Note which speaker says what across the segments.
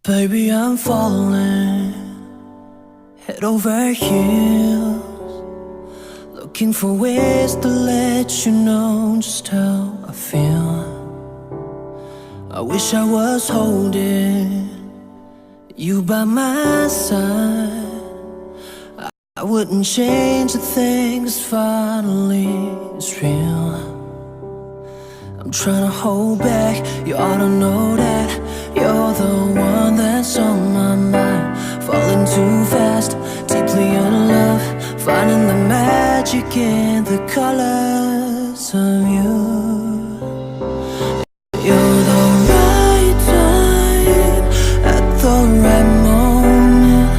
Speaker 1: Baby, I'm falling head over heels, looking for ways to let you know just how I feel. I wish I was holding you by my side. I wouldn't change a thing, 'cause finally it's real. I'm trying to hold back, you ought to know that you're the one that's on my mind. Falling too fast, deeply in love, finding the magic in the colors of you. You're the right time at the right moment.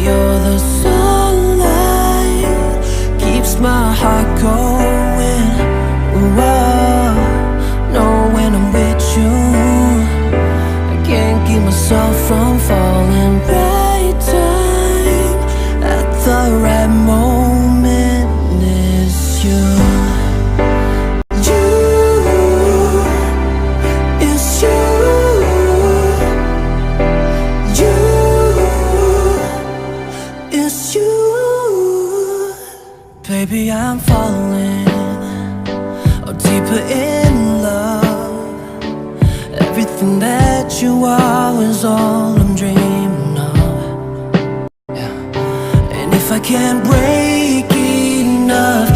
Speaker 1: You're the sunlight, keeps my heart going. Whoa, know when I'm with you, I can't keep myself from falling. Right time at the right moment is you. Baby, I'm falling, oh, deeper in love. Everything that you are is all I'm dreaming of. Yeah. And if I can't break enough